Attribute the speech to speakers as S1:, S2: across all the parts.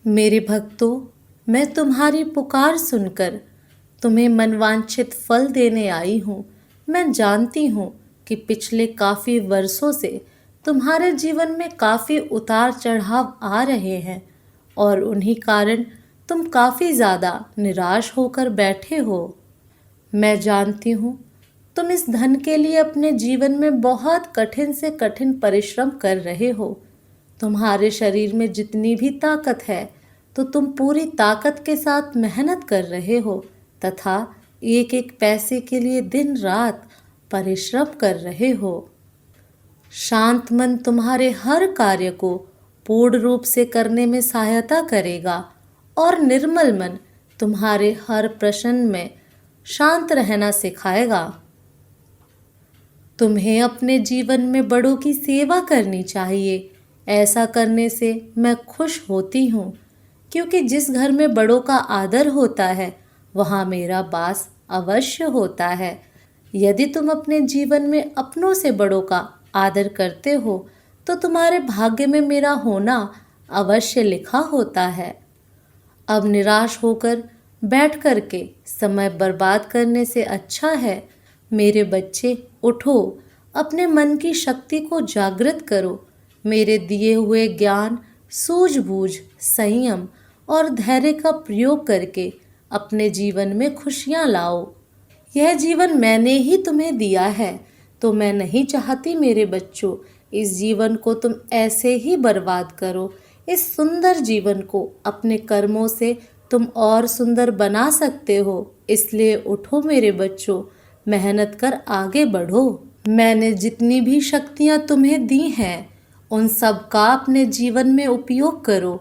S1: मेरे भक्तों, मैं तुम्हारी पुकार सुनकर तुम्हें मनवांछित फल देने आई हूँ। मैं जानती हूँ कि पिछले काफ़ी वर्षों से तुम्हारे जीवन में काफ़ी उतार चढ़ाव आ रहे हैं और उन्हीं कारण तुम काफ़ी ज़्यादा निराश होकर बैठे हो। मैं जानती हूँ तुम इस धन के लिए अपने जीवन में बहुत कठिन से कठिन परिश्रम कर रहे हो। तुम्हारे शरीर में जितनी भी ताकत है तो तुम पूरी ताकत के साथ मेहनत कर रहे हो तथा एक एक पैसे के लिए दिन रात परिश्रम कर रहे हो। शांत मन तुम्हारे हर कार्य को पूर्ण रूप से करने में सहायता करेगा और निर्मल मन तुम्हारे हर प्रश्न में शांत रहना सिखाएगा। तुम्हें अपने जीवन में बड़ों की सेवा करनी चाहिए। ऐसा करने से मैं खुश होती हूँ, क्योंकि जिस घर में बड़ों का आदर होता है वहाँ मेरा वास अवश्य होता है। यदि तुम अपने जीवन में अपनों से बड़ों का आदर करते हो तो तुम्हारे भाग्य में मेरा होना अवश्य लिखा होता है। अब निराश होकर बैठ कर के समय बर्बाद करने से अच्छा है, मेरे बच्चे उठो, अपने मन की शक्ति को जागृत करो। मेरे दिए हुए ज्ञान, सूझबूझ, संयम और धैर्य का प्रयोग करके अपने जीवन में खुशियाँ लाओ। यह जीवन मैंने ही तुम्हें दिया है, तो मैं नहीं चाहती मेरे बच्चों इस जीवन को तुम ऐसे ही बर्बाद करो। इस सुंदर जीवन को अपने कर्मों से तुम और सुंदर बना सकते हो। इसलिए उठो मेरे बच्चों, मेहनत कर आगे बढ़ो। मैंने जितनी भी शक्तियाँ तुम्हें दी हैं उन सब का अपने जीवन में उपयोग करो,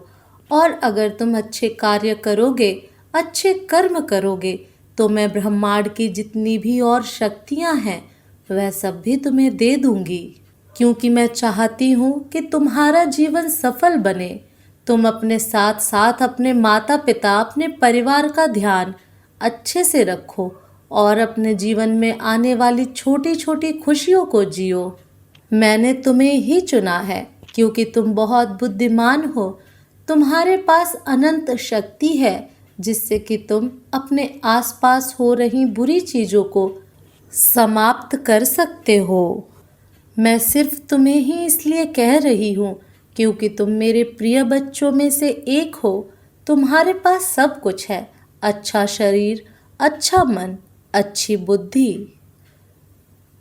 S1: और अगर तुम अच्छे कार्य करोगे, अच्छे कर्म करोगे तो मैं ब्रह्मांड की जितनी भी और शक्तियाँ हैं वह सब भी तुम्हें दे दूंगी, क्योंकि मैं चाहती हूँ कि तुम्हारा जीवन सफल बने। तुम अपने साथ साथ अपने माता पिता, अपने परिवार का ध्यान अच्छे से रखो और अपने जीवन में आने वाली छोटी छोटी खुशियों को जियो। मैंने तुम्हें ही चुना है क्योंकि तुम बहुत बुद्धिमान हो। तुम्हारे पास अनंत शक्ति है जिससे कि तुम अपने आसपास हो रही बुरी चीज़ों को समाप्त कर सकते हो। मैं सिर्फ तुम्हें ही इसलिए कह रही हूँ क्योंकि तुम मेरे प्रिय बच्चों में से एक हो। तुम्हारे पास सब कुछ है, अच्छा शरीर, अच्छा मन, अच्छी बुद्धि।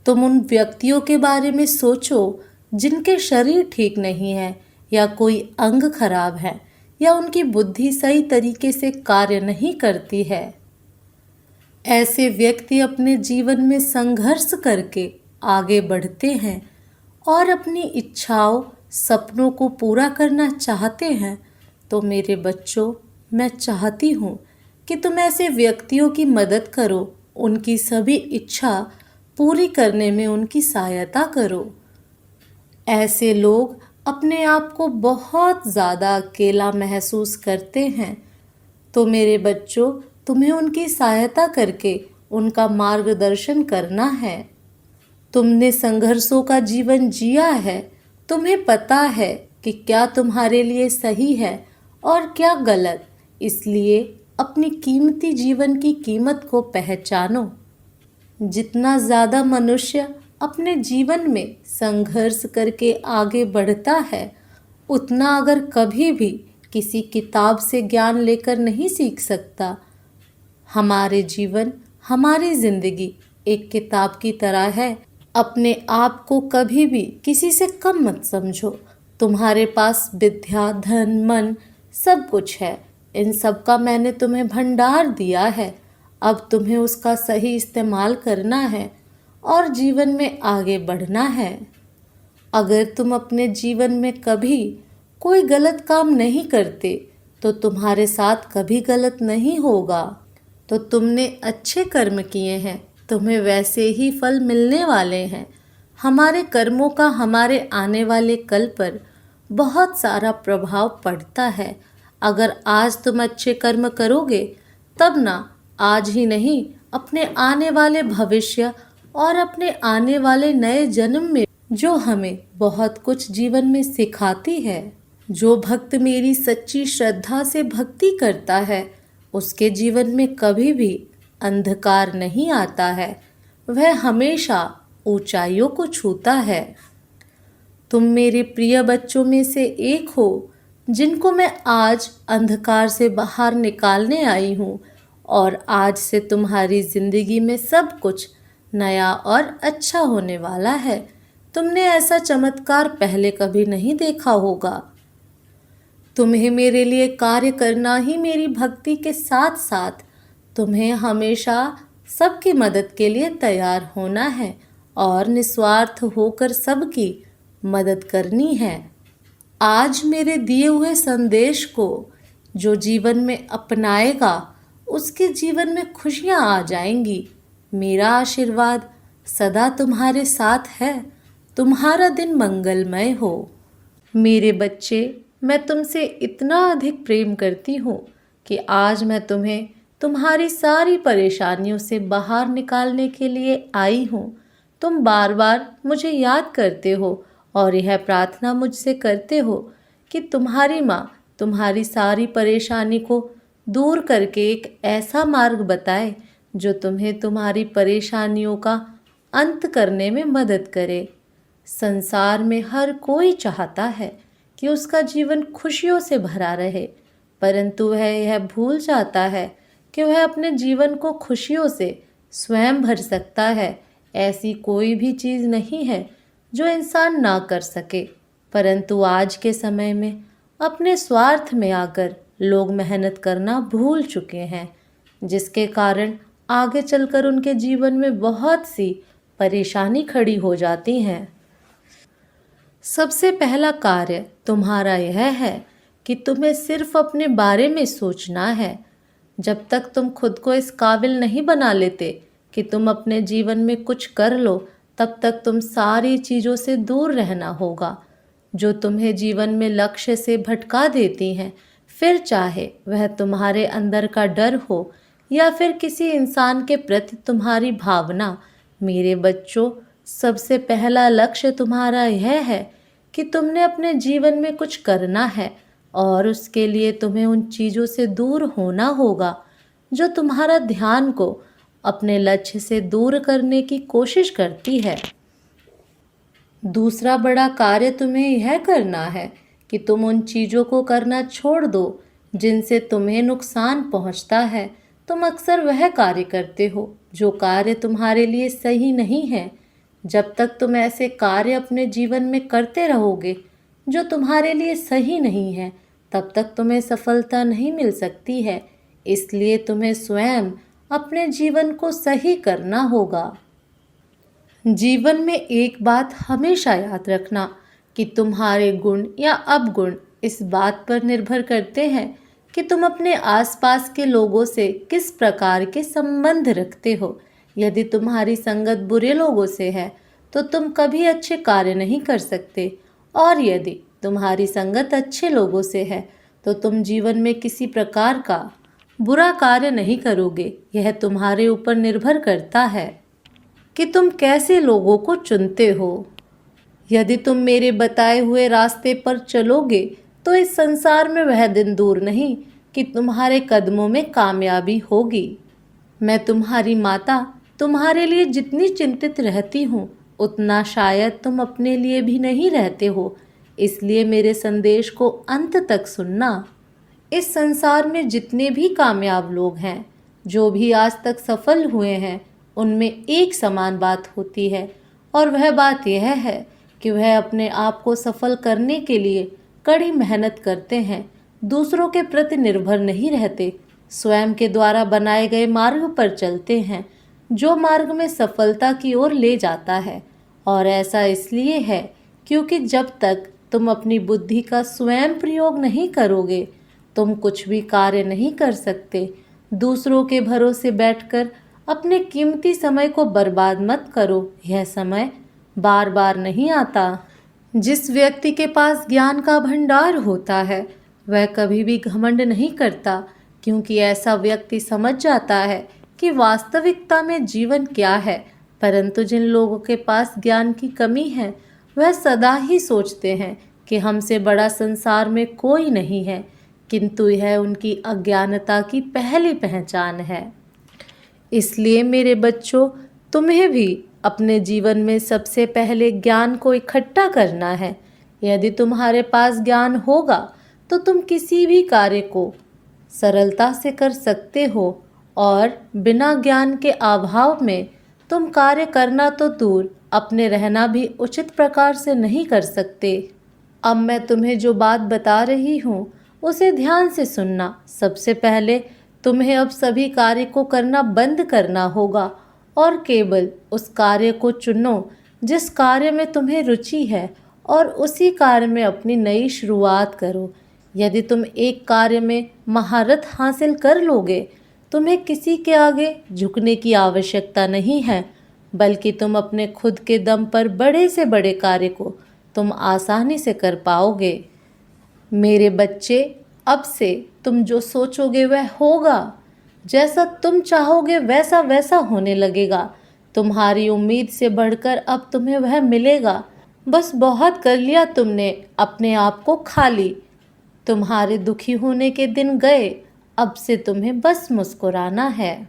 S1: तुम उन व्यक्तियों के बारे में सोचो जिनके शरीर ठीक नहीं है या कोई अंग खराब है या उनकी बुद्धि सही तरीके से कार्य नहीं करती है। ऐसे व्यक्ति अपने जीवन में संघर्ष करके आगे बढ़ते हैं और अपनी इच्छाओं, सपनों को पूरा करना चाहते हैं। तो मेरे बच्चों, मैं चाहती हूँ कि तुम ऐसे व्यक्तियों की मदद करो, उनकी सभी इच्छा पूरी करने में उनकी सहायता करो। ऐसे लोग अपने आप को बहुत ज़्यादा अकेला महसूस करते हैं, तो मेरे बच्चों, तुम्हें उनकी सहायता करके उनका मार्गदर्शन करना है। तुमने संघर्षों का जीवन जिया है, तुम्हें पता है कि क्या तुम्हारे लिए सही है और क्या गलत। इसलिए अपनी कीमती जीवन की कीमत को पहचानो। जितना ज़्यादा मनुष्य अपने जीवन में संघर्ष करके आगे बढ़ता है, उतना अगर कभी भी किसी किताब से ज्ञान लेकर नहीं सीख सकता। हमारे जीवन, हमारी जिंदगी एक किताब की तरह है। अपने आप को कभी भी किसी से कम मत समझो। तुम्हारे पास विद्या, धन, मन सब कुछ है। इन सब का मैंने तुम्हें भंडार दिया है। अब तुम्हें उसका सही इस्तेमाल करना है और जीवन में आगे बढ़ना है। अगर तुम अपने जीवन में कभी कोई गलत काम नहीं करते तो तुम्हारे साथ कभी गलत नहीं होगा। तो तुमने अच्छे कर्म किए हैं, तुम्हें वैसे ही फल मिलने वाले हैं। हमारे कर्मों का हमारे आने वाले कल पर बहुत सारा प्रभाव पड़ता है। अगर आज तुम अच्छे कर्म करोगे तब ना आज ही नहीं, अपने आने वाले भविष्य और अपने आने वाले नए जन्म में जो हमें बहुत कुछ जीवन में सिखाती है। जो भक्त मेरी सच्ची श्रद्धा से भक्ति करता है उसके जीवन में कभी भी अंधकार नहीं आता है, वह हमेशा ऊंचाइयों को छूता है। तुम मेरे प्रिय बच्चों में से एक हो जिनको मैं आज अंधकार से बाहर निकालने आई हूँ, और आज से तुम्हारी जिंदगी में सब कुछ नया और अच्छा होने वाला है। तुमने ऐसा चमत्कार पहले कभी नहीं देखा होगा। तुम्हें मेरे लिए कार्य करना ही मेरी भक्ति के साथ साथ तुम्हें हमेशा सबकी मदद के लिए तैयार होना है और निस्वार्थ होकर सबकी मदद करनी है। आज मेरे दिए हुए संदेश को जो जीवन में अपनाएगा उसके जीवन में खुशियां आ जाएंगी। मेरा आशीर्वाद सदा तुम्हारे साथ है। तुम्हारा दिन मंगलमय हो। मेरे बच्चे, मैं तुमसे इतना अधिक प्रेम करती हूँ कि आज मैं तुम्हें तुम्हारी सारी परेशानियों से बाहर निकालने के लिए आई हूँ। तुम बार बार मुझे याद करते हो और यह प्रार्थना मुझसे करते हो कि तुम्हारी माँ तुम्हारी सारी परेशानी को दूर करके एक ऐसा मार्ग बताए जो तुम्हें तुम्हारी परेशानियों का अंत करने में मदद करे। संसार में हर कोई चाहता है कि उसका जीवन खुशियों से भरा रहे, परंतु वह यह भूल जाता है कि वह अपने जीवन को खुशियों से स्वयं भर सकता है। ऐसी कोई भी चीज़ नहीं है जो इंसान ना कर सके, परंतु आज के समय में अपने स्वार्थ में आकर लोग मेहनत करना भूल चुके हैं, जिसके कारण आगे चलकर उनके जीवन में बहुत सी परेशानी खड़ी हो जाती हैं। सबसे पहला कार्य तुम्हारा यह है कि तुम्हें सिर्फ अपने बारे में सोचना है। जब तक तुम खुद को इस काबिल नहीं बना लेते कि तुम अपने जीवन में कुछ कर लो, तब तक तुम सारी चीज़ों से दूर रहना होगा जो तुम्हें जीवन में लक्ष्य से भटका देती हैं। फिर चाहे वह तुम्हारे अंदर का डर हो या फिर किसी इंसान के प्रति तुम्हारी भावना। मेरे बच्चों, सबसे पहला लक्ष्य तुम्हारा यह है कि तुमने अपने जीवन में कुछ करना है और उसके लिए तुम्हें उन चीज़ों से दूर होना होगा जो तुम्हारा ध्यान को अपने लक्ष्य से दूर करने की कोशिश करती है। दूसरा बड़ा कार्य तुम्हें यह करना है कि तुम उन चीज़ों को करना छोड़ दो जिनसे तुम्हें नुकसान पहुंचता है। तुम अक्सर वह कार्य करते हो जो कार्य तुम्हारे लिए सही नहीं है। जब तक तुम ऐसे कार्य अपने जीवन में करते रहोगे जो तुम्हारे लिए सही नहीं है, तब तक तुम्हें सफलता नहीं मिल सकती है। इसलिए तुम्हें स्वयं अपने जीवन को सही करना होगा। जीवन में एक बात हमेशा याद रखना कि तुम्हारे गुण या अवगुण इस बात पर निर्भर करते हैं कि तुम अपने आसपास के लोगों से किस प्रकार के संबंध रखते हो। यदि तुम्हारी संगत बुरे लोगों से है तो तुम कभी अच्छे कार्य नहीं कर सकते, और यदि तुम्हारी संगत अच्छे लोगों से है तो तुम जीवन में किसी प्रकार का बुरा कार्य नहीं करोगे। यह तुम्हारे ऊपर निर्भर करता है कि तुम कैसे लोगों को चुनते हो। यदि तुम मेरे बताए हुए रास्ते पर चलोगे तो इस संसार में वह दिन दूर नहीं कि तुम्हारे कदमों में कामयाबी होगी। मैं तुम्हारी माता तुम्हारे लिए जितनी चिंतित रहती हूँ उतना शायद तुम अपने लिए भी नहीं रहते हो। इसलिए मेरे संदेश को अंत तक सुनना। इस संसार में जितने भी कामयाब लोग हैं, जो भी आज तक सफल हुए हैं, उनमें एक समान बात होती है, और वह बात यह है कि वह अपने आप को सफल करने के लिए कड़ी मेहनत करते हैं, दूसरों के प्रति निर्भर नहीं रहते, स्वयं के द्वारा बनाए गए मार्ग पर चलते हैं जो मार्ग में सफलता की ओर ले जाता है। और ऐसा इसलिए है क्योंकि जब तक तुम अपनी बुद्धि का स्वयं प्रयोग नहीं करोगे तुम कुछ भी कार्य नहीं कर सकते। दूसरों के भरोसे बैठकर अपने कीमती समय को बर्बाद मत करो। यह समय बार बार नहीं आता। जिस व्यक्ति के पास ज्ञान का भंडार होता है वह कभी भी घमंड नहीं करता, क्योंकि ऐसा व्यक्ति समझ जाता है कि वास्तविकता में जीवन क्या है। परंतु जिन लोगों के पास ज्ञान की कमी है वह सदा ही सोचते हैं कि हमसे बड़ा संसार में कोई नहीं है, किंतु यह उनकी अज्ञानता की पहली पहचान है। इसलिए मेरे बच्चों, तुम्हें भी अपने जीवन में सबसे पहले ज्ञान को इकट्ठा करना है। यदि तुम्हारे पास ज्ञान होगा तो तुम किसी भी कार्य को सरलता से कर सकते हो, और बिना ज्ञान के अभाव में तुम कार्य करना तो दूर, अपने रहना भी उचित प्रकार से नहीं कर सकते। अब मैं तुम्हें जो बात बता रही हूँ उसे ध्यान से सुनना। सबसे पहले तुम्हें अब सभी कार्य को करना बंद करना होगा और केवल उस कार्य को चुनो जिस कार्य में तुम्हें रुचि है, और उसी कार्य में अपनी नई शुरुआत करो। यदि तुम एक कार्य में महारत हासिल कर लोगे, तुम्हें किसी के आगे झुकने की आवश्यकता नहीं है, बल्कि तुम अपने खुद के दम पर बड़े से बड़े कार्य को तुम आसानी से कर पाओगे। मेरे बच्चे, अब से तुम जो सोचोगे वह होगा। जैसा तुम चाहोगे वैसा वैसा होने लगेगा। तुम्हारी उम्मीद से बढ़कर अब तुम्हें वह मिलेगा। बस बहुत कर लिया तुमने अपने आप को खाली। तुम्हारे दुखी होने के दिन गए, अब से तुम्हें बस मुस्कुराना है।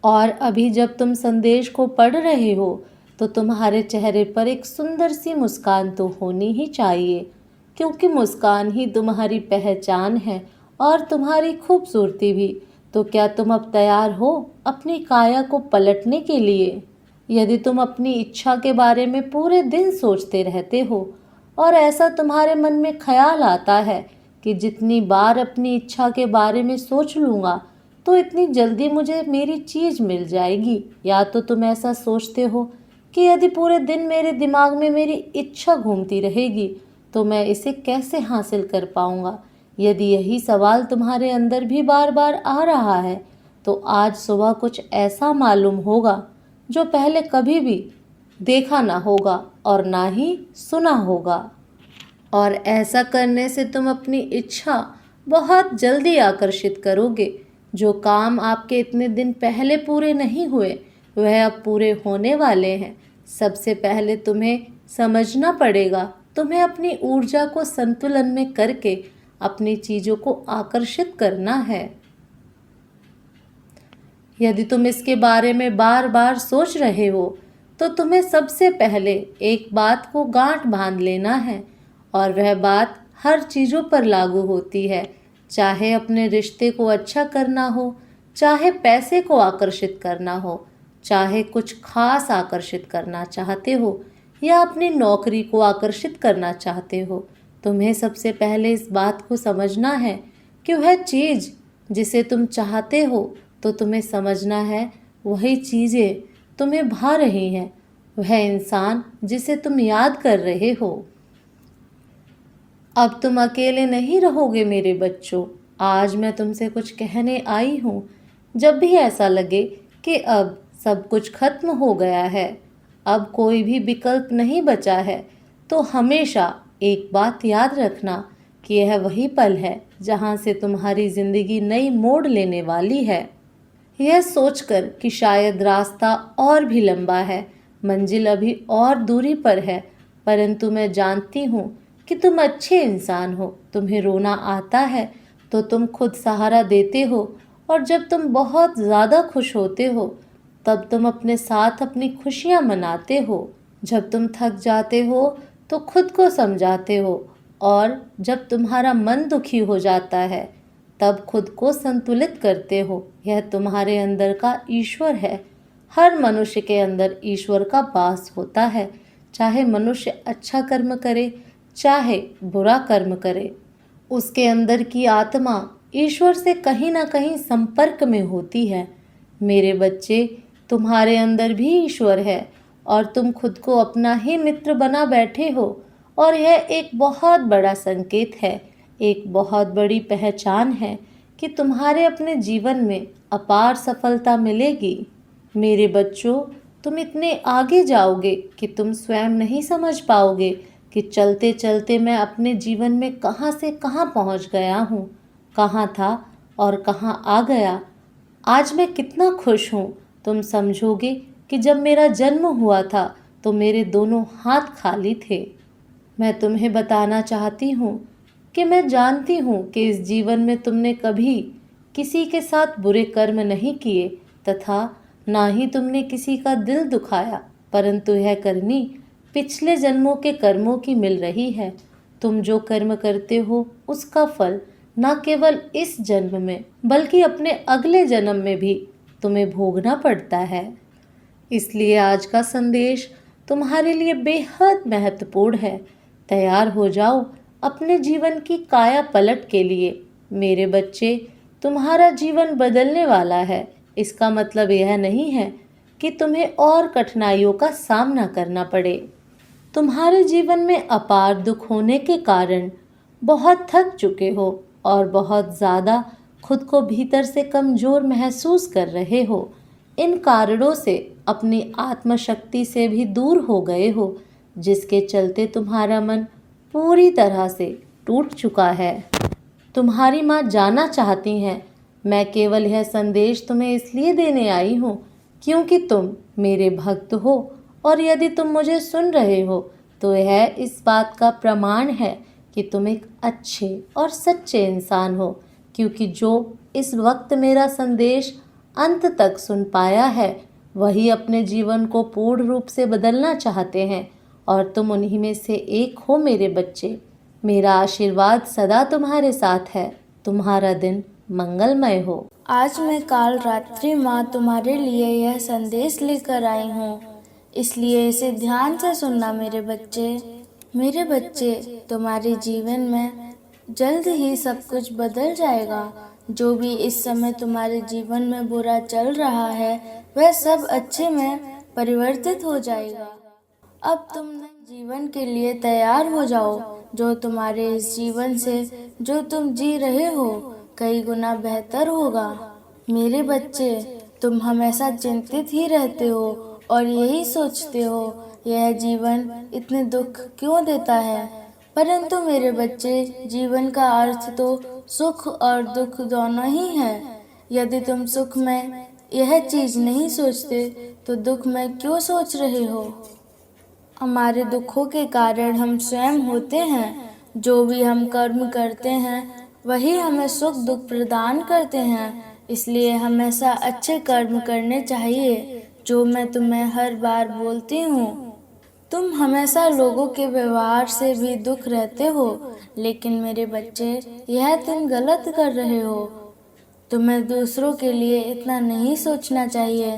S1: और अभी जब तुम संदेश को पढ़ रहे हो तो तुम्हारे चेहरे पर एक सुंदर सी मुस्कान तो होनी ही चाहिए, क्योंकि मुस्कान ही तुम्हारी पहचान है और तुम्हारी खूबसूरती भी। तो क्या तुम अब तैयार हो अपनी काया को पलटने के लिए? यदि तुम अपनी इच्छा के बारे में पूरे दिन सोचते रहते हो और ऐसा तुम्हारे मन में ख्याल आता है कि जितनी बार अपनी इच्छा के बारे में सोच लूँगा तो इतनी जल्दी मुझे मेरी चीज़ मिल जाएगी, या तो तुम ऐसा सोचते हो कि यदि पूरे दिन मेरे दिमाग में मेरी इच्छा घूमती रहेगी तो मैं इसे कैसे हासिल कर पाऊँगा। यदि यही सवाल तुम्हारे अंदर भी बार बार आ रहा है तो आज सुबह कुछ ऐसा मालूम होगा जो पहले कभी भी देखा ना होगा और ना ही सुना होगा। और ऐसा करने से तुम अपनी इच्छा बहुत जल्दी आकर्षित करोगे। जो काम आपके इतने दिन पहले पूरे नहीं हुए वह अब पूरे होने वाले हैं। सबसे पहले तुम्हें समझना पड़ेगा, तुम्हें अपनी ऊर्जा को संतुलन में करके अपनी चीज़ों को आकर्षित करना है। यदि तुम इसके बारे में बार बार सोच रहे हो तो तुम्हें सबसे पहले एक बात को गांठ बांध लेना है, और वह बात हर चीज़ों पर लागू होती है। चाहे अपने रिश्ते को अच्छा करना हो, चाहे पैसे को आकर्षित करना हो, चाहे कुछ खास आकर्षित करना चाहते हो या अपनी नौकरी को आकर्षित करना चाहते हो, तुम्हें सबसे पहले इस बात को समझना है कि वह चीज़ जिसे तुम चाहते हो तो तुम्हें समझना है वही चीज़ें तुम्हें भा रही हैं, वह इंसान जिसे तुम याद कर रहे हो। अब तुम अकेले नहीं रहोगे मेरे बच्चों। आज मैं तुमसे कुछ कहने आई हूँ। जब भी ऐसा लगे कि अब सब कुछ खत्म हो गया है, अब कोई भी विकल्प नहीं बचा है, तो हमेशा एक बात याद रखना कि यह वही पल है जहाँ से तुम्हारी ज़िंदगी नई मोड़ लेने वाली है। यह सोचकर कि शायद रास्ता और भी लंबा है, मंजिल अभी और दूरी पर है, परंतु मैं जानती हूँ कि तुम अच्छे इंसान हो। तुम्हें रोना आता है तो तुम खुद सहारा देते हो, और जब तुम बहुत ज़्यादा खुश होते हो तब तुम अपने साथ अपनी खुशियाँ मनाते हो। जब तुम थक जाते हो तो खुद को समझाते हो, और जब तुम्हारा मन दुखी हो जाता है तब खुद को संतुलित करते हो। यह तुम्हारे अंदर का ईश्वर है। हर मनुष्य के अंदर ईश्वर का वास होता है, चाहे मनुष्य अच्छा कर्म करे चाहे बुरा कर्म करे। उसके अंदर की आत्मा ईश्वर से कहीं ना कहीं संपर्क में होती है। मेरे बच्चे, तुम्हारे अंदर भी ईश्वर है और तुम खुद को अपना ही मित्र बना बैठे हो, और यह एक बहुत बड़ा संकेत है, एक बहुत बड़ी पहचान है कि तुम्हारे अपने जीवन में अपार सफलता मिलेगी। मेरे बच्चों, तुम इतने आगे जाओगे कि तुम स्वयं नहीं समझ पाओगे कि चलते चलते मैं अपने जीवन में कहाँ से कहाँ पहुँच गया हूँ, कहाँ था और कहाँ आ गया। आज मैं कितना खुश हूँ। तुम समझोगे कि जब मेरा जन्म हुआ था तो मेरे दोनों हाथ खाली थे। मैं तुम्हें बताना चाहती हूँ कि मैं जानती हूँ कि इस जीवन में तुमने कभी किसी के साथ बुरे कर्म नहीं किए तथा ना ही तुमने किसी का दिल दुखाया, परंतु यह करनी पिछले जन्मों के कर्मों की मिल रही है। तुम जो कर्म करते हो उसका फल न केवल इस जन्म में बल्कि अपने अगले जन्म में भी तुम्हें भोगना पड़ता है। इसलिए आज का संदेश तुम्हारे लिए बेहद महत्वपूर्ण है। तैयार हो जाओ अपने जीवन की काया पलट के लिए। मेरे बच्चे, तुम्हारा जीवन बदलने वाला है। इसका मतलब यह नहीं है कि तुम्हें और कठिनाइयों का सामना करना पड़े। तुम्हारे जीवन में अपार दुख होने के कारण बहुत थक चुके हो और बहुत ज़्यादा खुद को भीतर से कमज़ोर महसूस कर रहे हो। इन कारणों से अपनी आत्मशक्ति से भी दूर हो गए हो, जिसके चलते तुम्हारा मन पूरी तरह से टूट चुका है। तुम्हारी माँ जानना चाहती हैं। मैं केवल यह संदेश तुम्हें इसलिए देने आई हूँ क्योंकि तुम मेरे भक्त हो, और यदि तुम मुझे सुन रहे हो तो यह इस बात का प्रमाण है कि तुम एक अच्छे और सच्चे इंसान हो, क्योंकि जो इस वक्त मेरा संदेश अंत तक सुन पाया है वही अपने जीवन को पूर्ण रूप से बदलना चाहते हैं, और तुम उन्हीं में से एक हो मेरे बच्चे। मेरा आशीर्वाद सदा तुम्हारे साथ है। तुम्हारा दिन मंगलमय हो।
S2: आज मैं काल रात्रि माँ तुम्हारे लिए यह संदेश लेकर आई हूँ, इसलिए इसे ध्यान से सुनना मेरे बच्चे। मेरे बच्चे, तुम्हारे जीवन में जल्द ही सब कुछ बदल जाएगा। जो भी इस समय तुम्हारे जीवन में बुरा चल रहा है वह सब अच्छे में परिवर्तित हो जाएगा। अब तुम नए जीवन के लिए तैयार हो जाओ, जो तुम्हारे इस जीवन से जो तुम जी रहे हो कई गुना बेहतर होगा। मेरे बच्चे, तुम हमेशा चिंतित ही रहते हो और यही सोचते हो यह जीवन इतने दुख क्यों देता है, परंतु मेरे बच्चे, जीवन का अर्थ तो सुख और दुख दोनों ही है। यदि तुम सुख में यह चीज नहीं सोचते तो दुख में क्यों सोच रहे हो। हमारे दुखों के कारण हम स्वयं होते हैं। जो भी हम कर्म करते हैं वही हमें सुख दुख प्रदान करते हैं। इसलिए हमेशा अच्छे कर्म करने चाहिए, जो मैं तुम्हें हर बार बोलती हूँ। तुम हमेशा लोगों के व्यवहार से भी दुख रहते हो, लेकिन मेरे बच्चे, यह तुम गलत कर रहे हो। तुम्हें दूसरों के लिए इतना नहीं सोचना चाहिए।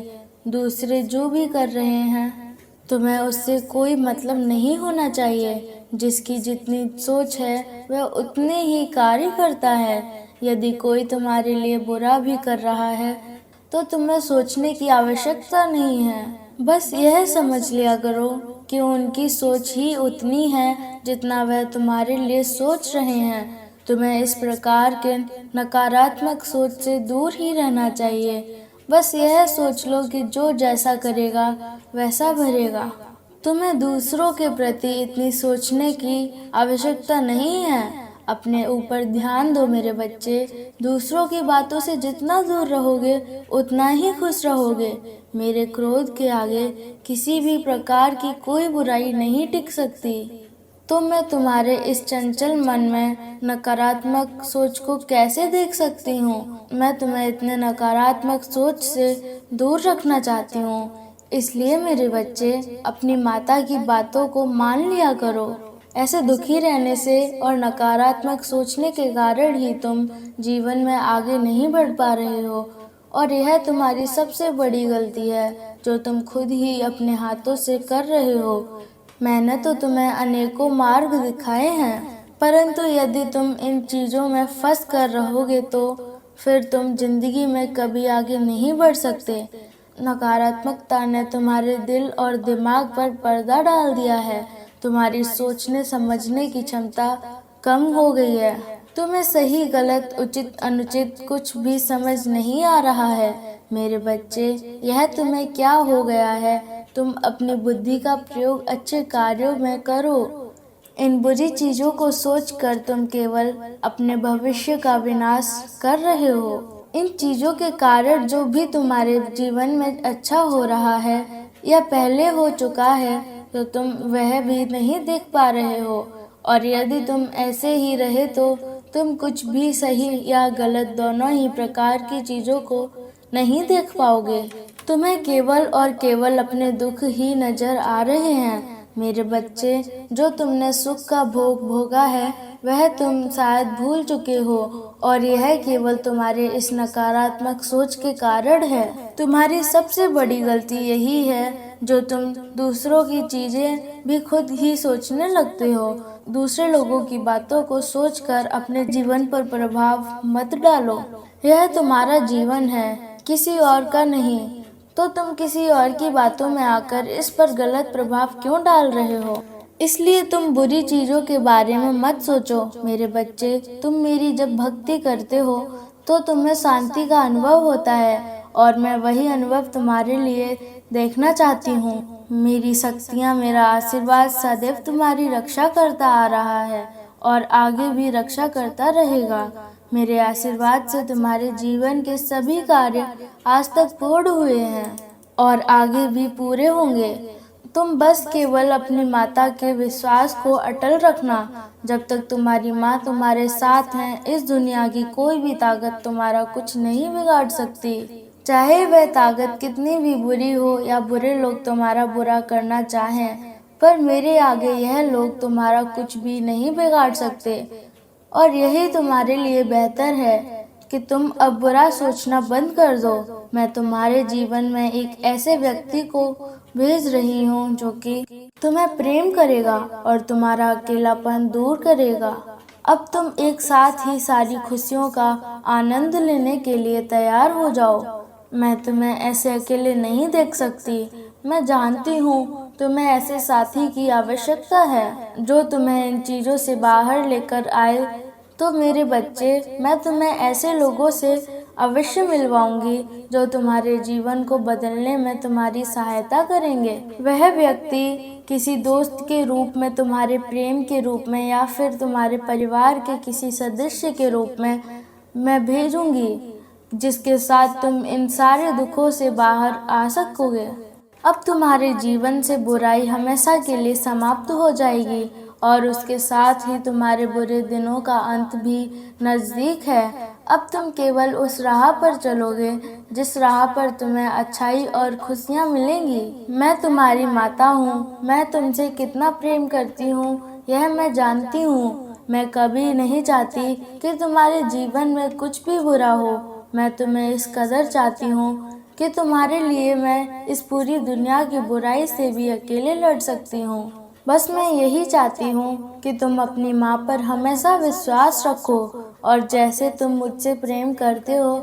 S2: दूसरे जो भी कर रहे हैं तुम्हें उससे कोई मतलब नहीं होना चाहिए। जिसकी जितनी सोच है वह उतने ही कार्य करता है। यदि कोई तुम्हारे लिए बुरा भी कर रहा है तो तुम्हें सोचने की आवश्यकता नहीं है। बस यह समझ लिया करो कि उनकी सोच ही उतनी है जितना वह तुम्हारे लिए सोच रहे हैं। तुम्हें इस प्रकार के नकारात्मक सोच से दूर ही रहना चाहिए। बस यह सोच लो कि जो जैसा करेगा वैसा भरेगा। तुम्हें दूसरों के प्रति इतनी सोचने की आवश्यकता नहीं है। अपने ऊपर ध्यान दो मेरे बच्चे। दूसरों की बातों से जितना दूर रहोगे उतना ही खुश रहोगे। मेरे क्रोध के आगे किसी भी प्रकार की कोई बुराई नहीं टिक सकती। तो मैं तुम्हारे इस चंचल मन में नकारात्मक सोच को कैसे देख सकती हूँ। मैं तुम्हें इतने नकारात्मक सोच से दूर रखना चाहती हूँ। इसलिए मेरे बच्चे, अपनी माता की बातों को मान लिया करो। ऐसे दुखी रहने से और नकारात्मक सोचने के कारण ही तुम जीवन में आगे नहीं बढ़ पा रहे हो, और यह तुम्हारी सबसे बड़ी गलती है जो तुम खुद ही अपने हाथों से कर रहे हो। मैंने तो तुम्हें अनेकों मार्ग दिखाए हैं, परंतु यदि तुम इन चीज़ों में फंस कर रहोगे तो फिर तुम जिंदगी में कभी आगे नहीं बढ़ सकते। नकारात्मकता ने तुम्हारे दिल और दिमाग पर पर्दा डाल दिया है। तुम्हारी सोचने समझने की क्षमता कम हो गई है। तुम्हें सही गलत उचित अनुचित कुछ भी समझ नहीं आ रहा है। मेरे बच्चे, यह तुम्हें क्या हो गया है। तुम अपनी बुद्धि का प्रयोग अच्छे कार्यों में करो। इन बुरी चीजों को सोचकर तुम केवल अपने भविष्य का विनाश कर रहे हो। इन चीजों के कारण जो भी तुम्हारे जीवन में अच्छा हो रहा है या पहले हो चुका है तो तुम वह भी नहीं देख पा रहे हो। और यदि तुम ऐसे ही रहे तो तुम कुछ भी सही या गलत दोनों ही प्रकार की चीज़ों को नहीं देख पाओगे। तुम्हें केवल और केवल अपने दुख ही नजर आ रहे हैं। मेरे बच्चे, जो तुमने सुख का भोग भोगा है वह तुम शायद भूल चुके हो, और यह केवल तुम्हारे इस नकारात्मक सोच के कारण है। तुम्हारी सबसे बड़ी गलती यही है जो तुम दूसरों की चीजें भी खुद ही सोचने लगते हो। दूसरे लोगों की बातों को सोचकर अपने जीवन पर प्रभाव मत डालो। यह तुम्हारा जीवन है, किसी और का नहीं। तो तुम किसी और की बातों में आकर इस पर गलत प्रभाव क्यों डाल रहे हो? इसलिए तुम बुरी चीजों के बारे में मत सोचो। मेरे बच्चे, तुम मेरी जब भक्ति करते हो तो तुम्हें शांति का अनुभव होता है, और मैं वही अनुभव तुम्हारे लिए देखना चाहती हूँ। मेरी शक्तियाँ, मेरा आशीर्वाद सदैव तुम्हारी रक्षा करता आ रहा है और आगे भी रक्षा करता रहेगा। मेरे आशीर्वाद से तुम्हारे जीवन के सभी कार्य आज तक पूर्ण हुए हैं और आगे भी पूरे होंगे। तुम बस केवल अपनी माता के विश्वास को अटल रखना। जब तक तुम्हारी माँ तुम्हारे साथ है, इस दुनिया की कोई भी ताकत तुम्हारा कुछ नहीं बिगाड़ सकती। चाहे वह ताकत कितनी भी बुरी हो या बुरे लोग तुम्हारा बुरा करना चाहें, पर मेरे आगे यह लोग तुम्हारा कुछ भी नहीं बिगाड़ सकते। और यही तुम्हारे लिए बेहतर है कि तुम अब बुरा सोचना बंद कर दो। मैं तुम्हारे जीवन में एक ऐसे व्यक्ति को भेज रही हूँ जो कि तुम्हें प्रेम करेगा और तुम्हारा अकेलापन दूर करेगा। अब तुम एक साथ ही सारी खुशियों का आनंद लेने के लिए तैयार हो जाओ। मैं तुम्हें ऐसे अकेले नहीं देख सकती। मैं जानती हूँ तुम्हें ऐसे साथी की आवश्यकता है जो तुम्हें इन चीज़ों से बाहर लेकर आए। तो मेरे बच्चे, मैं तुम्हें ऐसे लोगों से अवश्य मिलवाऊंगी जो तुम्हारे जीवन को बदलने में तुम्हारी सहायता करेंगे। वह व्यक्ति किसी दोस्त के रूप में, तुम्हारे प्रेम के रूप में, या फिर तुम्हारे परिवार के किसी सदस्य के रूप में मैं भेजूंगी, जिसके साथ तुम इन सारे दुखों से बाहर आ सकोगे। अब तुम्हारे जीवन से बुराई हमेशा के लिए समाप्त हो जाएगी और उसके साथ ही तुम्हारे बुरे दिनों का अंत भी नज़दीक है। अब तुम केवल उस राह पर चलोगे जिस राह पर तुम्हें अच्छाई और खुशियाँ मिलेंगी। मैं तुम्हारी माता हूँ। मैं तुमसे कितना प्रेम करती हूँ यह मैं जानती हूँ। मैं कभी नहीं चाहती कि तुम्हारे जीवन में कुछ भी बुरा हो। मैं तुम्हें इस कदर चाहती हूँ कि तुम्हारे लिए मैं इस पूरी दुनिया की बुराई से भी अकेले लड़ सकती हूँ। बस मैं यही चाहती हूँ कि तुम अपनी माँ पर हमेशा विश्वास रखो और जैसे तुम मुझसे प्रेम करते हो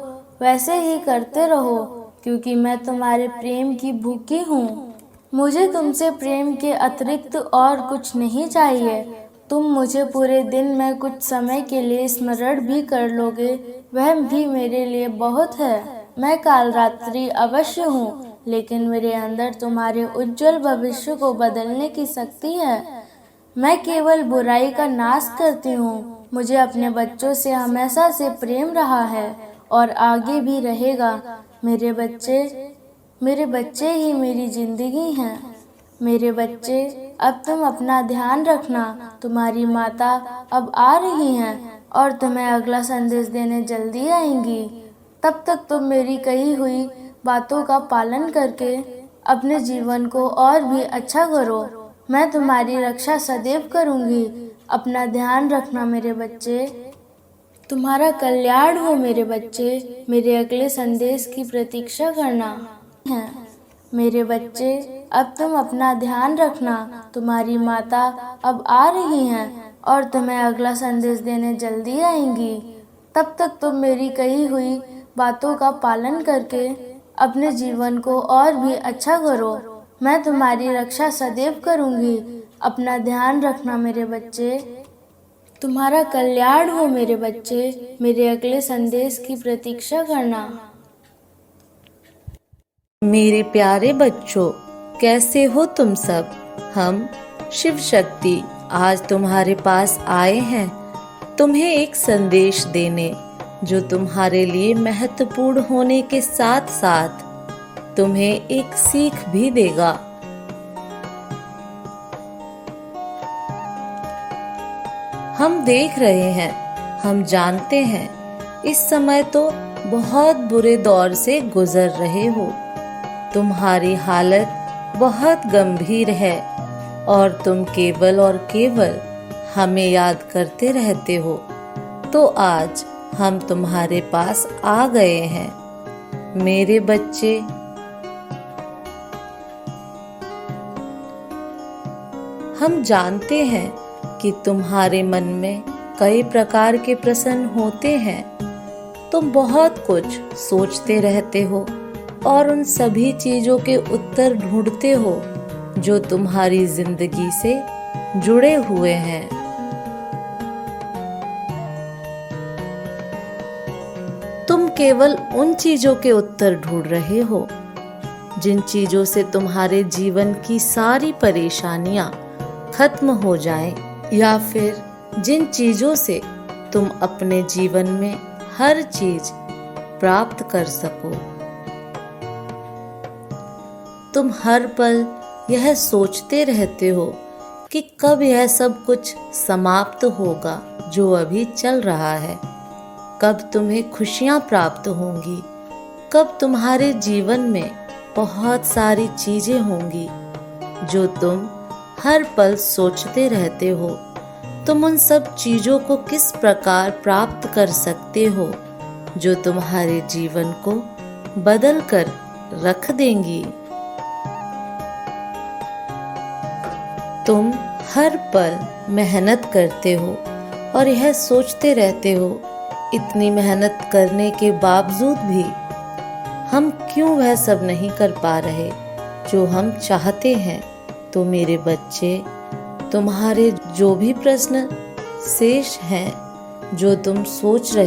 S2: वैसे ही करते रहो, क्योंकि मैं तुम्हारे प्रेम की भूखी हूँ। मुझे तुमसे प्रेम के अतिरिक्त और कुछ नहीं चाहिए। तुम मुझे पूरे दिन में कुछ समय के लिए स्मरण भी कर लोगे, वह भी मेरे लिए बहुत है। मैं काल रात्रि अवश्य हूँ, लेकिन मेरे अंदर तुम्हारे उज्जवल भविष्य को बदलने की शक्ति है। मैं केवल बुराई का नाश करती हूँ। मुझे अपने बच्चों से हमेशा से प्रेम रहा है और आगे भी रहेगा। मेरे बच्चे ही मेरी जिंदगी हैं। मेरे बच्चे, अब तुम अपना ध्यान रखना। तुम्हारी माता अब आ रही हैं और तुम्हें अगला संदेश देने जल्दी आएंगी। तब तक तुम मेरी कही हुई बातों का पालन करके अपने जीवन को और भी अच्छा करो। मैं तुम्हारी रक्षा सदैव करूँगी। अपना ध्यान रखना मेरे बच्चे। तुम्हारा कल्याण हो मेरे बच्चे। मेरे अगले संदेश की प्रतीक्षा करना है। मेरे बच्चे, अब तुम अपना ध्यान रखना। तुम्हारी माता अब आ रही हैं और तुम्हें अगला संदेश देने जल्दी आएंगी। तब तक तुम मेरी कही हुई बातों का पालन करके अपने जीवन को और भी अच्छा करो। मैं तुम्हारी रक्षा सदैव करूँगी। अपना ध्यान रखना मेरे बच्चे। तुम्हारा कल्याण हो मेरे बच्चे। मेरे अगले संदेश की प्रतीक्षा करना।
S1: मेरे प्यारे बच्चों, कैसे हो तुम सब? हम शिव शक्ति आज तुम्हारे पास आए हैं तुम्हें एक संदेश देने, जो तुम्हारे लिए महत्वपूर्ण होने के साथ साथ तुम्हें एक सीख भी देगा। हम देख रहे हैं, हम जानते हैं, इस समय तो बहुत बुरे दौर से गुजर रहे हो। तुम्हारी हालत बहुत गंभीर है और तुम केवल और केवल हमें याद करते रहते हो। तो आज हम तुम्हारे पास आ गए हैं, मेरे बच्चे। हम जानते हैं कि तुम्हारे मन में कई प्रकार के प्रश्न होते हैं। तुम बहुत कुछ सोचते रहते हो और उन सभी चीजों के उत्तर ढूंढते हो जो तुम्हारी जिंदगी से जुड़े हुए हैं। तुम केवल उन चीजों के उत्तर ढूंढ रहे हो जिन चीजों से तुम्हारे जीवन की सारी परेशानियां खत्म हो जाएं, या फिर जिन चीजों से तुम अपने जीवन में हर चीज प्राप्त कर सको। तुम हर पल यह सोचते रहते हो कि कब यह सब कुछ समाप्त होगा जो अभी चल रहा है, कब तुम्हें खुशियां प्राप्त होंगी, कब तुम्हारे जीवन में बहुत सारी चीजें होंगी जो तुम हर पल सोचते रहते हो। तुम उन सब चीजों को किस प्रकार प्राप्त कर सकते हो जो तुम्हारे जीवन को बदल कर रख देंगी। तुम हर पल मेहनत करते हो और यह सोचते रहते हो, इतनी मेहनत करने के बावजूद भी हम क्यों वह सब नहीं कर पा रहे जो हम चाहते हैं। तो मेरे बच्चे, तुम्हारे जो भी प्रश्न शेष हैं, जो तुम सोच रहे